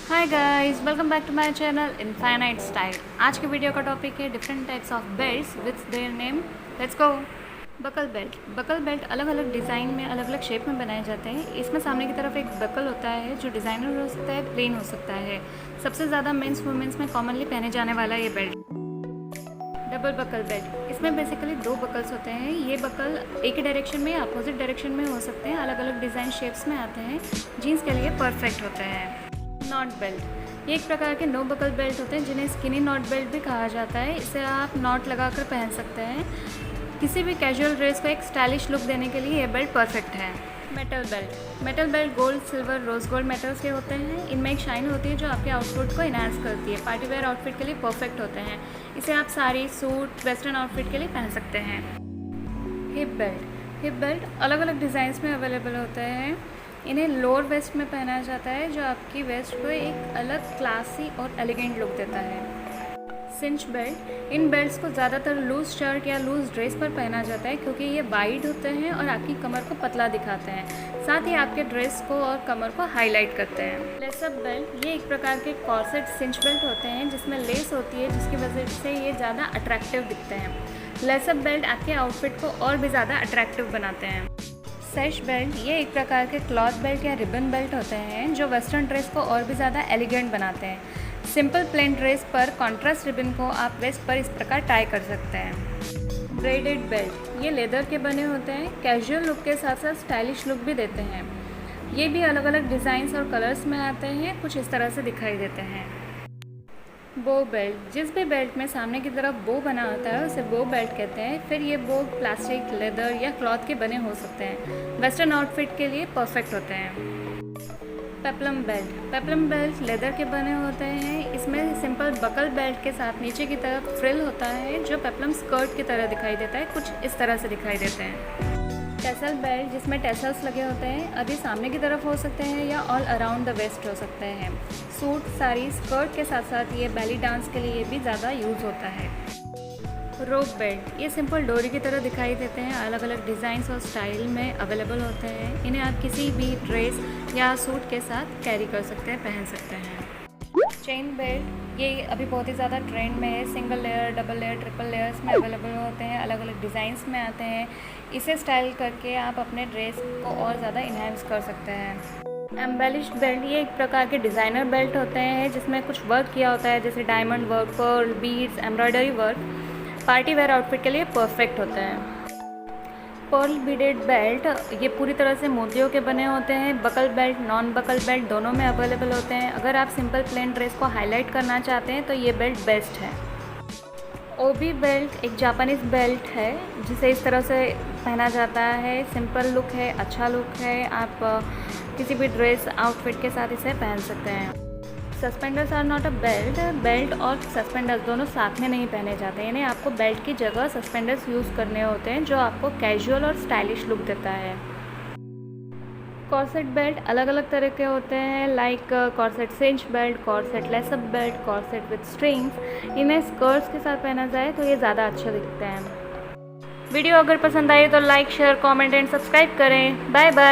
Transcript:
Hi guys, welcome back to my channel infinite style. आज के video का topic है different types of belts with their name. Let's go. Buckle belt अलग अलग design में, अलग अलग शेप में बनाए जाते हैं। इसमें सामने की तरफ एक बकल होता है जो डिज़ाइनर हो सकता है, प्लेन हो सकता है। सबसे ज़्यादा मेंस वुमेंस में कॉमनली पहने जाने वाला ये बेल्ट। डबल बकल बेल्ट, इसमें बेसिकली दो बकल्स होते हैं। ये बकल एक ही डायरेक्शन में या अपोजिट डायरेक्शन में हो सकते हैं, अलग अलग डिज़ाइन शेप्स में आते हैं। जीन्स के लिए परफेक्ट होते हैं। नॉट बेल्ट, ये एक प्रकार के नो बकल बेल्ट होते हैं जिन्हें स्किनी नॉट बेल्ट भी कहा जाता है। इसे आप नॉट लगाकर पहन सकते हैं। किसी भी कैजुअल ड्रेस को एक स्टाइलिश लुक देने के लिए ये बेल्ट परफेक्ट है। Metal belt gold, silver, rose gold metals के होते हैं। इनमें एक शाइन होती है जो आपके आउटफिट को इनहांस करती है। पार्टी वेयर आउटफिट के लिए परफेक्ट होते हैं। इसे आप साड़ी, सूट, वेस्टर्न आउटफिट के लिए पहन सकते हैं। हिप बेल्ट अलग अलग डिज़ाइंस में अवेलेबल होते हैं। इन्हें लोअर वेस्ट में पहना जाता है जो आपकी वेस्ट को एक अलग क्लासी और एलिगेंट लुक देता है। सिंच बेल्ट, इन बेल्ट्स को ज़्यादातर लूज शर्ट या लूज ड्रेस पर पहना जाता है क्योंकि ये वाइड होते हैं और आपकी कमर को पतला दिखाते हैं। साथ ही आपके ड्रेस को और कमर को हाईलाइट करते हैं। लेसअप बेल्ट, ये एक प्रकार के कॉर्सेट सिंच बेल्ट होते हैं जिसमें लेस होती है, जिसकी वजह से ये ज़्यादा अट्रैक्टिव दिखते हैं। लेसअप बेल्ट आपके आउटफिट को और भी ज़्यादा अट्रैक्टिव बनाते हैं। सैश बेल्ट, ये एक प्रकार के क्लॉथ बेल्ट या रिबन बेल्ट होते हैं जो वेस्टर्न ड्रेस को और भी ज़्यादा एलिगेंट बनाते हैं। सिंपल प्लेन ड्रेस पर कॉन्ट्रास्ट रिबन को आप वेस्ट पर इस प्रकार टाई कर सकते हैं। ब्रेडेड बेल्ट, ये लेदर के बने होते हैं। कैजुअल लुक के साथ साथ स्टाइलिश लुक भी देते हैं। ये भी अलग अलग डिज़ाइंस और कलर्स में आते हैं, कुछ इस तरह से दिखाई देते हैं। बो बेल्ट, जिस भी बेल्ट में सामने की तरफ बो बना होता है उसे बो बेल्ट कहते हैं। फिर ये बो प्लास्टिक, लेदर या क्लॉथ के बने हो सकते हैं। वेस्टर्न आउटफिट के लिए परफेक्ट होते हैं। पेप्लम बेल्ट लेदर के बने होते हैं। इसमें सिंपल बकल बेल्ट के साथ नीचे की तरफ फ्रिल होता है जो पेप्लम स्कर्ट की तरह दिखाई देता है, कुछ इस तरह से दिखाई देते हैं। टेसल बेल्ट, जिसमें टेसल्स लगे होते हैं, अभी सामने की तरफ हो सकते हैं या ऑल अराउंड द वेस्ट हो सकते हैं। सूट, साड़ी, स्कर्ट के साथ साथ ये बैली डांस के लिए भी ज़्यादा यूज़ होता है। रोप बेल्ट, ये सिंपल डोरी की तरह दिखाई देते हैं। अलग अलग डिज़ाइंस और स्टाइल में अवेलेबल होते हैं। इन्हें आप किसी भी ड्रेस या सूट के साथ कैरी कर सकते हैं, पहन सकते हैं। चेन बेल्ट, ये अभी बहुत ही ज़्यादा ट्रेंड में है। Single layer, double layer, triple layers में अवेलेबल होते हैं, अलग अलग डिज़ाइंस में आते हैं। इसे स्टाइल करके आप अपने ड्रेस को और ज़्यादा इन्हांस कर सकते हैं। एम्बेलिश्ड बेल्ट, ये एक प्रकार के डिज़ाइनर बेल्ट होते हैं जिसमें कुछ वर्क किया होता है, जैसे diamond work, pearl, beads, embroidery work. Party wear outfit के लिए परफेक्ट होते हैं। पर्ल बीडेड बेल्ट, ये पूरी तरह से मोतियों के बने होते हैं। Buckle belt, non buckle belt दोनों में अवेलेबल होते हैं। अगर आप सिंपल प्लेन ड्रेस को हाईलाइट करना चाहते हैं तो ये बेल्ट बेस्ट है। ओबी बेल्ट एक जापानीज़ बेल्ट है जिसे इस तरह से पहना जाता है। सिंपल लुक है, अच्छा लुक है। आप किसी भी ड्रेस आउटफिट के साथ इसे पहन सकते हैं। Suspenders are not a belt, belt और सस्पेंडर्स दोनों साथ में नहीं पहने जाते हैं। इन्हें आपको बेल्ट की जगह सस्पेंडर्स यूज़ करने होते हैं जो आपको कैजुअल और स्टाइलिश लुक देता है। कॉर्सेट बेल्ट अलग अलग तरह के होते हैं, like corset cinch belt, corset lace up belt, corset with strings. इन्हें स्कर्ट्स के साथ पहना जाए तो ये ज़्यादा अच्छे दिखते हैं। वीडियो अगर पसंद आए तो like, share, comment and subscribe करें। Bye bye.